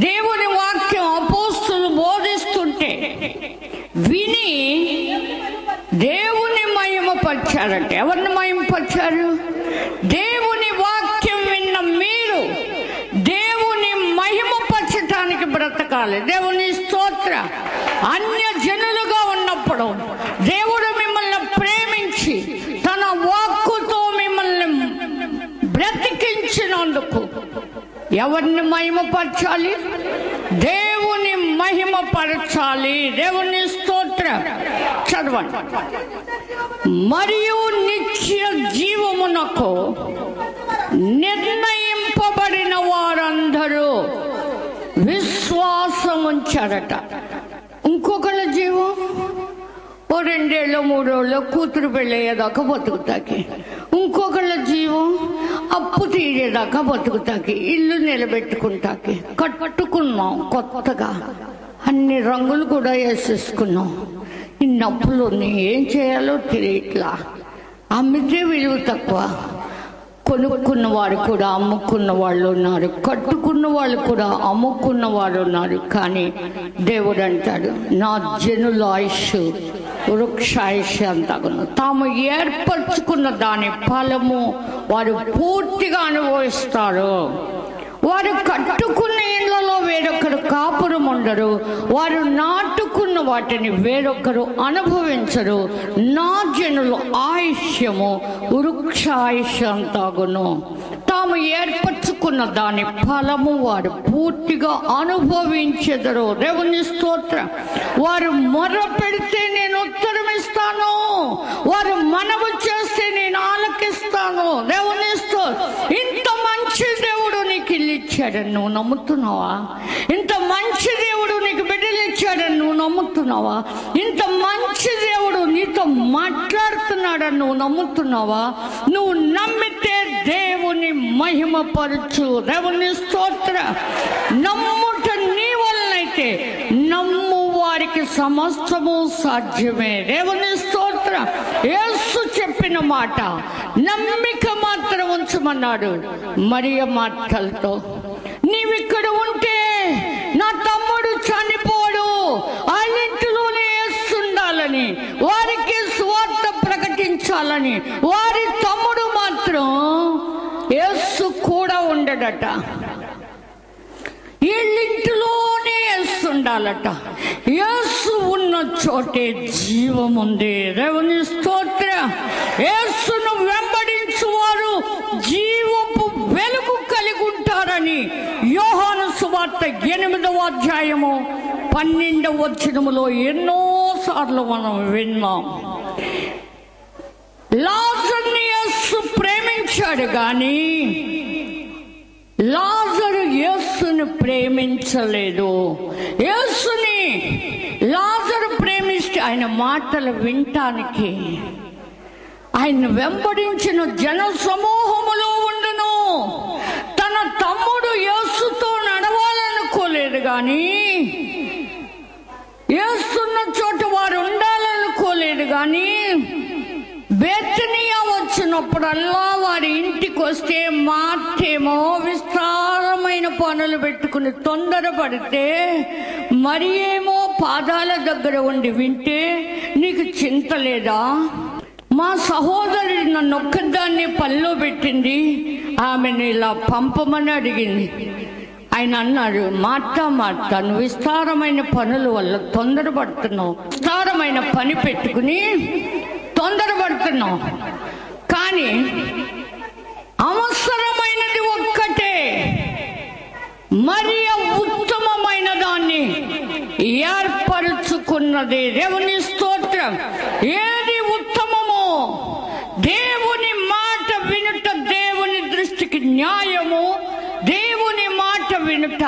దేవుని వాక్యం అపోస్తులు బోధిస్తుంటే విని దేవుని మహిమపరిచారంటే ఎవరిని మహిమపరిచారు? దేవుని వాక్యం విన్న మీరు దేవుని మహిమపరచటానికి బ్రతకాలి. దేవుని స్తోత్ర. అన్య జనులుగా ఉన్నప్పుడు దేవుడు మిమ్మల్ని ప్రేమించి తన వాక్కుతో మిమ్మల్ని బ్రతికించినందుకు ఎవరిని మహిమపరచాలి? దేవుని మహిమపరచాలి. దేవుని స్తోత్ర. చదవండి. మరియు నిత్య జీవమునకు నిర్ణయింపబడిన వారందరూ విశ్వాసం ఉంచారట. ఇంకొకళ్ళ జీవం ఓ 2 ఏళ్ళు 3 ఏళ్ళు కూతురు పెళ్ళయ్యేదాకా బతుకుతాకి, ఇంకొకళ్ళ జీవం అప్పు తీరేదాకా బతుకుతాకి, ఇల్లు నిలబెట్టుకుంటాకి, కట్టుకున్నాం కొత్తగా అన్ని రంగులు కూడా వేసేసుకున్నాం. ఇన్ని అప్పులు ఉన్నాయి, ఏం చేయాలో తెలియట్లా. అమ్మితే విలువ తక్కువ, కొనుక్కున్న వారు కూడా అమ్ముకున్న వాళ్ళు ఉన్నారు, కట్టుకున్న వాళ్ళు కూడా అమ్ముకున్న వారు ఉన్నారు. కానీ దేవుడు అంటాడు, నా జనుల ఆయుష్ వృక్షాయుష్ అంతగును. తాము ఏర్పరచుకున్న దాని ఫలము వారు పూర్తిగా అనుభవిస్తారు. వారు కట్టుకున్న ఇళ్లలో వేరొకరు కాపురం ఉండరు, వారు నాటుకున్న వాటిని వేరొకరు అనుభవించరు. నా జనుల ఆయుష్యము వృక్షాయుష్యంతాగును. తాము ఏర్పరచుకున్న దాని ఫలము వారు పూర్తిగా అనుభవించెదరు. దేవుని స్తోత్రం. వారు మొర్ర పెడితే నేను ఉత్తరం ఇస్తాను, వారు మనవి చేస్తే నేను ఆలకిస్తాను. దేవుని స్తోత్రం. ఇంత మంచి దేవుడు నీకు ఇల్లు ఇచ్చాడని నువ్వు నమ్ముతున్నావా? ఇంత మంచి దేవుడు నీకు బిడ్డలు ఇచ్చాడని నువ్వు నమ్ముతున్నావా? ఇంత మంచి దేవుడు నీతో మాట్లాడుతున్నాడని నువ్వు నమ్ముతున్నావా? నువ్వు నమ్మితే దేవుని మహిమపరచు. దేవుని స్తోత్ర. నమ్ముట నీ వలనైతే నమ్ము వారికి సమస్తము సాధ్యమే. దేవుని స్తోత్ర. యేసు చెప్పిన మాట నమ్మిక మాత్రం ఉంచమన్నాడు మరియ మాటలతో. నీవిక్కడ ఉంటే నా తమ్ముడు చనిపోడు, వాళ్ళింటిలోనే వేస్తుండాలని, వారికి సువార్త ప్రకటించాలని. వారి తమ్ముడు మాత్రం యేసు కూడా ఉండడట, వీళ్ళింటిలోనే వేస్తుండాలట. యేసు ఉన్న చోటే జీవం ఉంది. దేవుని స్తోత్ర. యేసును వెంబడించువారు జీవపు వెలుగు కలిగి ఉంటారని యోహాను సువార్త 8వ అధ్యాయము 12వ వచనములో ఎన్నోసార్లు మనం విన్నాం. లాజరుని యేసు ప్రేమించాడు కానీ లాజరు యేసుని ప్రేమించలేదు. యేసుని లాజరు ప్రేమిస్తే ఆయన మాటలు వినటానికి ఆయన వెంబడించిన జన సమూహములో ఉండును. తన తమ్ముడు యేసుతో నడవాలనుకోలేదు కానీ, యేసున్న చోట వారు ఉండాలనుకోలేదు కానీ, బేతనియా వచ్చినప్పుడల్లా వారి ఇంటికి వస్తే మార్తేమో విస్తారమైన పనులు పెట్టుకుని తొందరపడితే, మరి ఏమో పాదాల దగ్గర ఉండి వింటే, నీకు చింత లేదా? మా సహోదరి నన్ను ఒక్కదాన్ని పనిలో పెట్టింది, ఆమెను ఇలా పంపమని అడిగింది. ఆయన అన్నాడు, మార్తా మార్తా, నువ్వు విస్తారమైన పనుల వల్ల తొందరపడుతున్నావు, విస్తారమైన పని పెట్టుకుని తొందరపడుతున్నావు, కానీ అవసరమైనది ఒక్కటే, మరియ ఉత్తమమైన దాన్ని ఏర్పరుచుకున్నది. దేవుని స్తోత్రం. ఏది ఉత్తమమో? దేవుని మాట వినుట దేవుని దృష్టికి న్యాయము. దేవుని మాట వినుట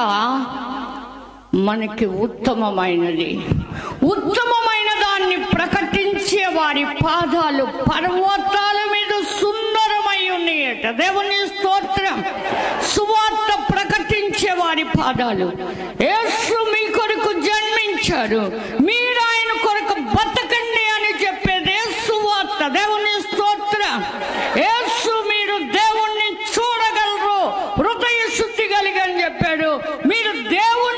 మనకి ఉత్తమమైనది. ఉత్తమమైన దాన్ని ప్రకటించే వారి పాదాలు పర్వతాల మీద సుందరమై ఉన్నాయట. దేవుని స్తోత్రం. సువార్త ప్రకటించే వారి పాదాలు. యేసు మీ కొరకు జన్మించాడు, మీరు ఆయన కొరకు బతకండి అని చెప్పేది సువార్త. దేవుని స్తోత్రం. యేసు మీరు దేవుణ్ణి చూడగలరు, హృదయ శుద్ధి కలిగి అని చెప్పాడు. మీరు దేవుని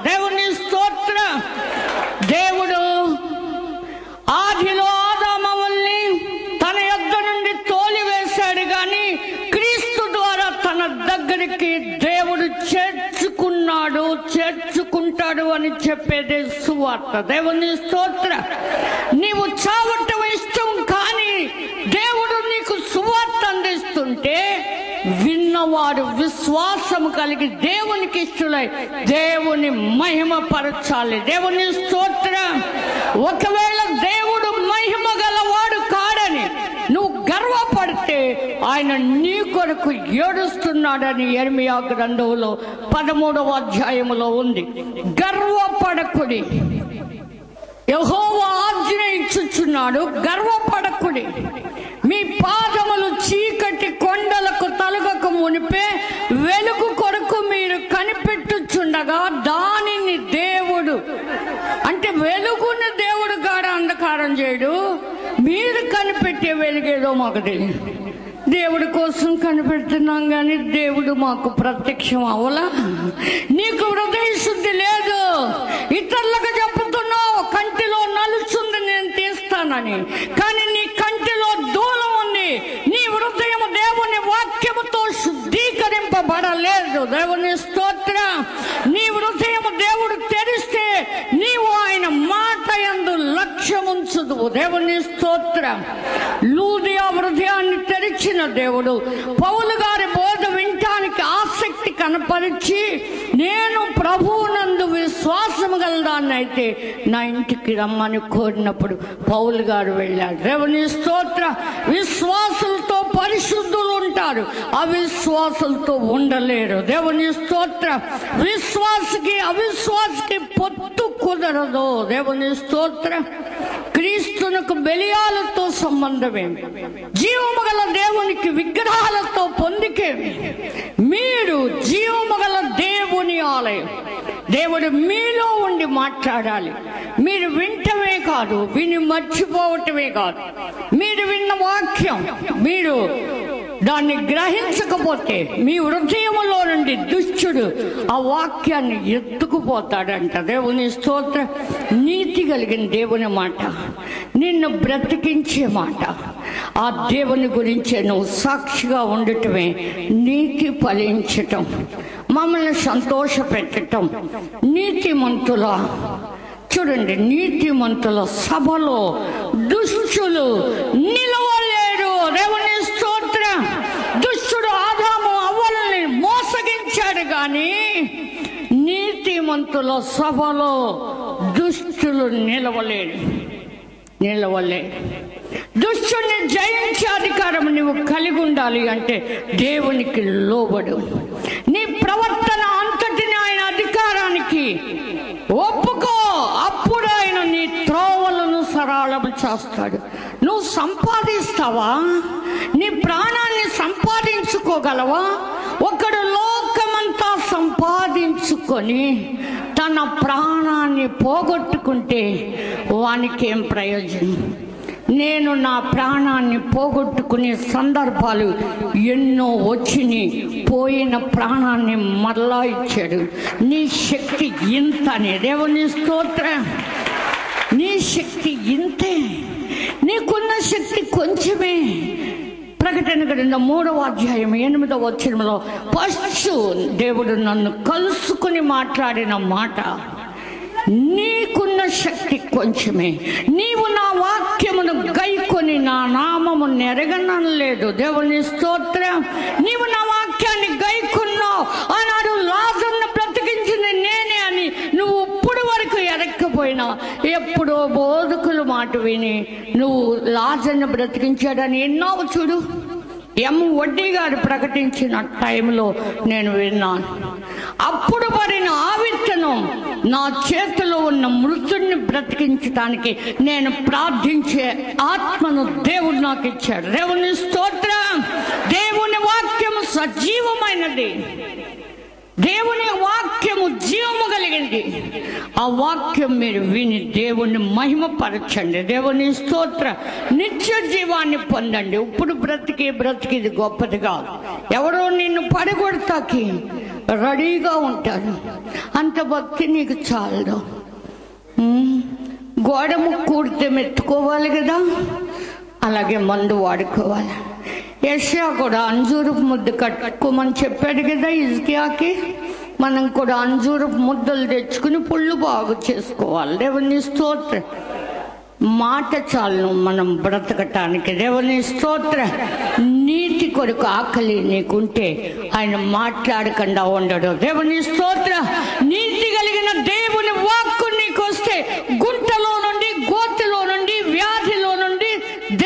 దేవుని స్తోత్ర. దేవుడు ఆదిలో ఆదామవల్ని తన యొద్ద నుండి తోలివేశాడు, కానీ క్రీస్తు ద్వారా తన దగ్గరికి దేవుడు చేర్చుకుంటాడు అని చెప్పేదే సువార్త. దేవుని స్తోత్ర. నీవు చావటం ఇష్టం, కానీ దేవుడు నీకు సువార్త అందిస్తుంటే విన్నవాడు విశ్వాసం కలిగి దేవునికి ఇష్టలై దేవుని మహిమ పరచాలి. దేవుని స్తోత్ర. ఒకవేళ దేవుడు మహిమ గలవాడు కాడని నువ్వు గర్వపడితే ఆయన నీ కొరకు ఏడుస్తున్నాడని యెర్మీయా గ్రంథంలో 13వ అధ్యాయములో ఉంది. గర్వపడకుడి, యెహోవా ఆజ్ఞ ఇచ్చుచున్నాడు, గర్వపడకుడి. మీ పాదములు చీకటి కొండలకు తలగక మునిపే వెలుగు కొరకు మీరు కనిపెట్టుచుండగా దానిని దేవుడు, అంటే వెలుగుని దేవుడు గాడ అంధకారం చేయడు. మీరు కనిపెట్టే వెలుగేదో మాకు తెలియదు. దేవుడి కోసం కనిపెడుతున్నాం, కానీ దేవుడు మాకు ప్రత్యక్షం అవలా. నీకు హృదయ శుద్ధి లేదు. ఇతరులకు చెప్పుతున్నావు కంటిలో నలుచుంది నేను తీస్తానని, కానీ నీ కంటిలో దూలం ఉంది. నీ హృదయం దేవుని వాక్యముతో శుద్ధీకరింపబడలేదు. దేవుని స్తోత్ర. నీ హృదయం దేవుడు తెరిస్తే నీవు ఆయన మాట యందు లక్ష్యముంచుదు. దేవుని స్తోత్ర. లూదియా హృదయాన్ని తెరిచిన దేవుడు పౌలు గారి బోధ వినటానికి ఆసక్తి కనపరిచి, నేను ప్రభువునందు విశ్వాసము గలదాన్ని అయితే నా ఇంటికి రమ్మని కోరినప్పుడు పౌలు గారు వెళ్ళాడు. దేవుని స్తోత్ర. విశ్వాసులతో పరిశుద్ధులు ఉంటారు, అవిశ్వాసులతో ఉండలేరు. దేవుని స్తోత్ర. విశ్వాసకి అవిశ్వాసకి పొత్తు కుదరదు. దేవుని స్తోత్ర. క్రీస్తునకు బెలియాలతో సంబంధమేమి? జీవము గల దేవునికి విగ్రహాలతో పొందికేమి? మీరు జీవము గల దేవుని ఆలయం. దేవుడు మీలో ఉండి మాట్లాడాలి. మీరు వింటమే కాదు, విని మర్చిపోవటమే కాదు. మీరు విన్న వాక్యం మీరు దాన్ని గ్రహించకపోతే మీ హృదయంలో నుండి దుష్టుడు ఆ వాక్యాన్ని ఎత్తుకుపోతాడంట. దేవుని స్తోత్ర. నీతి కలిగిన దేవుని మాట, నిన్ను బ్రతికించే మాట, ఆ దేవుని గురించే నువ్వు సాక్షిగా ఉండటమే నీతి ఫలించటం, మమ్మల్ని సంతోష పెట్టటం. నీతిమంతుల చూడండి, నీతిమంతుల సభలో దుష్టులు నిలవలేరు. దేవుని స్తోత్ర. దుష్టుడు ఆదాము అవ్వలని మోసగించాడు, కానీ నీతిమంతుల సభలో దుష్టులు నిలవలేరు. దుష్టుని జయించే అధికారం నువ్వు కలిగి ఉండాలి అంటే దేవునికి లోబడు. నీ ప్రవర్తన అంతటిని ఆయన అధికారానికి ఒప్పుకో, అప్పుడు ఆయన నీ త్రోవలను సరళం చేస్తాడు. నువ్వు సంపాదిస్తావా? నీ ప్రాణాన్ని సంపాదించుకోగలవా? ఒకడు లోకమంతా సంపాదించుకొని తన ప్రాణాన్ని పోగొట్టుకుంటే వానికేం ప్రయోజనం? నేను నా ప్రాణాన్ని పోగొట్టుకునే సందర్భాలు ఎన్నో వచ్చినాయి. పోయిన ప్రాణాన్ని మరలా ఇచ్చాడు. నీ శక్తి ఇంతనే. దేవుని స్తోత్ర. నీ శక్తి ఇంతే. నీకున్న శక్తి కొంచెమే. ప్రకటన గ్రంథం 3వ అధ్యాయం 8వ వచనంలో ఫస్ట్ దేవుడు నన్ను కలుసుకుని మాట్లాడిన మాట, నీకున్న శక్తి కొంచెమే. నీవు నా వాక్యమును గైకొని నా నామము నెరగనలేదు. దేవుని స్తోత్రం. నీవు నా వాక్యాన్ని గైకున్నావు. ఆనాడు లాజరును బ్రతికించింది నేనే అని నువ్వు ఇప్పుడు వరకు ఎరక్కపోయినా, ఎప్పుడో బోధకుల మాట విని నువ్వు లాజరును బ్రతికించాడని ఎన్నో చూడు. వడ్డీ గారు ప్రకటించిన టైంలో నేను విన్నాను. అప్పుడు పడిన ఆ విత్తనం నా చేతిలో ఉన్న మృతుడిని బ్రతికించడానికి నేను ప్రార్థించే ఆత్మను దేవుడు నాకు ఇచ్చాడు. దేవుని స్తోత్రం. దేవుని వాక్యము సజీవమైనది. దేవుని వాక్యము జీవము కలిగింది. ఆ వాక్యం మీరు విని దేవుణ్ణి మహిమపరచండి. దేవుని స్తోత్ర. నిత్య జీవాన్ని పొందండి. ఇప్పుడు బ్రతికి ఇది గొప్పది కాదు. ఎవరో నిన్ను పడగొడతాకి రెడీగా ఉంటాను. అంత భక్తి నీకు చాలదు. గోడ కూడితే మెత్తుకోవాలి కదా, అలాగే మందు వాడుకోవాలి. యెషయా కూడా అంజూరపు ముద్ద కట్టుకోమని చెప్పాడు కదా హిజ్కియాకి. మనం కూడా అంజూరపు ముద్దలు తెచ్చుకుని పుళ్ళు బాగు చేసుకోవాలి. దేవుని స్తోత్రం. మాట చాలు మనం బ్రతకటానికి. దేవుని స్తోత్రం. నీతి కొరకు ఆకలి నీకుంటే ఆయన మాట్లాడకుండా ఉండడు. దేవుని స్తోత్రం. నీతి కలిగిన దేవుని వాక్కు నీకు వస్తే గుంటలో నుండి, గోతిలో నుండి, వ్యాధిలో నుండి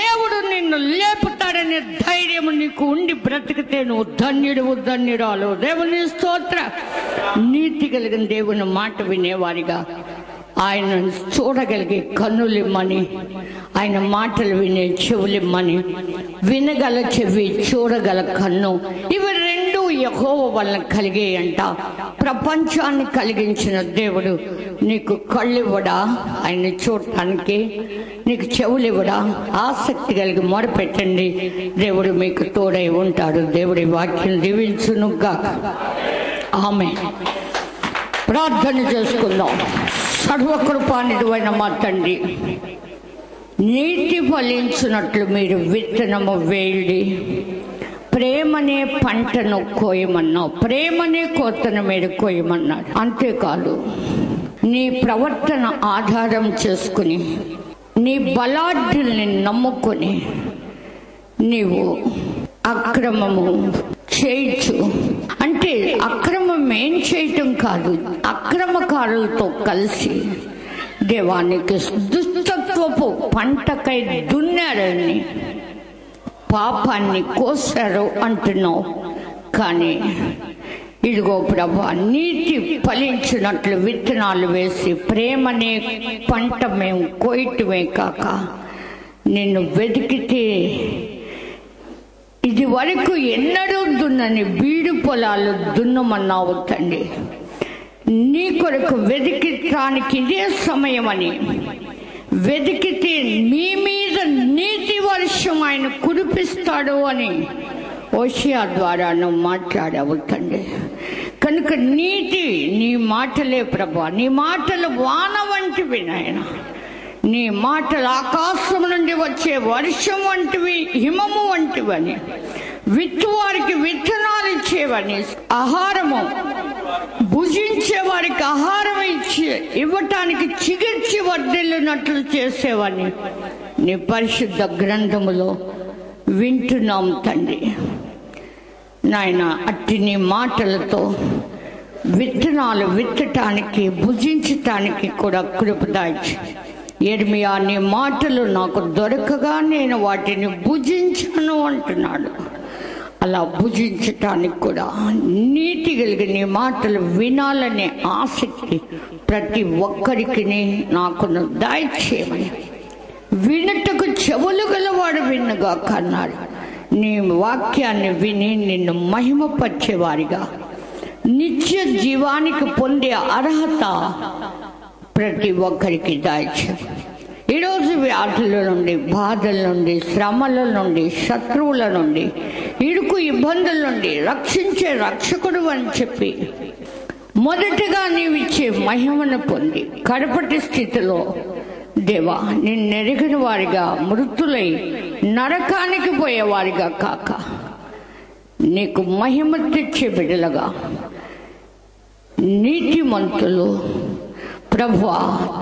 దేవుడు నిన్ను లేపుతాడనే ధైర్యం నీకు ఉండి బ్రతికితే నువ్వు ధన్యురాలు. దేవుని స్తోత్రం. నీతి కలిగిన దేవుని మాట వినేవారిగా, ఆయన చూడగలిగే కన్నులిమ్మని, ఆయన మాటలు వినే చెవులిమ్మని, వినగల చెవి, చూడగల కన్ను, ఇవి రెండు యెహోవా వలన కలిగేయంట. ప్రపంచాన్ని కలిగించిన దేవుడు నీకు కళ్ళివ్వడా ఆయన చూడటానికి? నీకు చెవులివ్వడా? ఆసక్తి కలిగి మొరపెట్టండి, దేవుడు మీకు తోడై ఉంటాడు. దేవుడి వాక్యం దీవించునుగాక. ఆమేన్. ప్రార్థన చేసుకుందాం. సర్వకృపానిధివైన మా తండ్రి, నీతి ఫలించినట్లు మీరు విత్తనము వేయండి. ప్రేమనే పంటను కోయమన్నావు, ప్రేమనే కోతను మీరు కోయమన్నాడు. అంతేకాదు, నీ ప్రవర్తన ఆధారం చేసుకుని, నీ బలాఢ్యుల్ని నమ్ముకొని నీవు అక్రమము చేయొచ్చు అంటే, అక్రమం ఏం చేయటం కాదు, అక్రమకారులతో కలిసి దేవానికి దుష్టత్వపు పంటకై దున్నారని, పాపాన్ని కోసారు అంటున్నావు. కానీ ఇదిగో ప్రభా, నీతి ఫలించినట్లు విత్తనాలు వేసి ప్రేమనే పంట మేము కోయటమే కాక, నిన్ను వెతికితే ఇది వరకు ఎన్నడూ దున్నని బీడు పొలాలు దున్నమన్నావు తండ్రి. నీ కొరకు వెతికిటానికి ఇదే సమయమని, వెతికితే మీ మీద నీతి వర్షం ఆయన కురిపిస్తాడు అని హోషేయ ద్వారా నువ్వు మాట్లాడావు తండ్రి. కనుక నీతి నీ మాటలే ప్రభా, నీ మాటలు వాన వంటివి నాయన. నీ మాటలు ఆకాశం నుండి వచ్చే వర్షం వంటివి, హిమము వంటివని, విత్తువారికి విత్తనాలు ఇచ్చేవని, ఆహారము భుజించే వారికి ఆహారం ఇవ్వటానికి చిగిర్చి వర్ధిల్లినట్లు చేసేవని నీ పరిశుద్ధ గ్రంథములో వింటున్నాం తండ్రి. నాయన, అట్టి నీ మాటలతో విత్తనాలు విత్తటానికి, భుజించటానికి కూడా కృప దాయిచి, యెర్మీయా నీ మాటలు నాకు దొరకగా నేను వాటిని భుజించను అంటున్నాడు. అలా భుజించటానికి కూడా నీతి కలిగి నీ మాటలు వినాలనే ఆసక్తి ప్రతి ఒక్కరికి నాకు దయచేయమని, వినుటకు చెవులు గలవాడు విన్నగా కన్నాడు. నీ వాక్యాన్ని విని నిన్ను మహిమపరిచేవారిగా, నిత్య జీవానికి పొందే అర్హత ప్రతి ఒక్కరికి దయచేయి. ఈరోజు వ్యాధుల నుండి, బాధల నుండి, శ్రమల నుండి, శత్రువుల నుండి, ఇరుకు ఇబ్బందుల నుండి రక్షించే రక్షకుడు అని చెప్పి మొదటగా నీవిచ్చే మహిమను పొంది, కడపటి స్థితిలో దేవా నిన్నెరిగిన వారిగా, మృతులై నరకానికి పోయేవారిగా కాక, నీకు మహిమ తెచ్చే బిడ్డలుగా, నీతిమంతులు ప్రభువా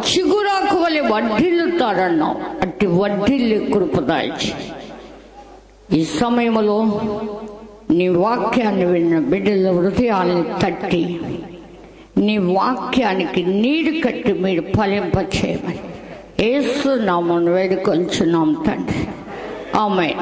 చిగురాకు వలె వర్ధిల్లుతారన్నావు. అట్టి వర్ధిల్లి కృపదాయిచి ఈ సమయంలో నీ వాక్యాన్ని విన్న బిడ్డల హృదయాన్ని తట్టి, నీ వాక్యానికి నీరు కట్టి మీరు ఫలింపచేయమని యేసు నామమున వేడుకొంచున్నాం తండ్రి. ఆమేన్.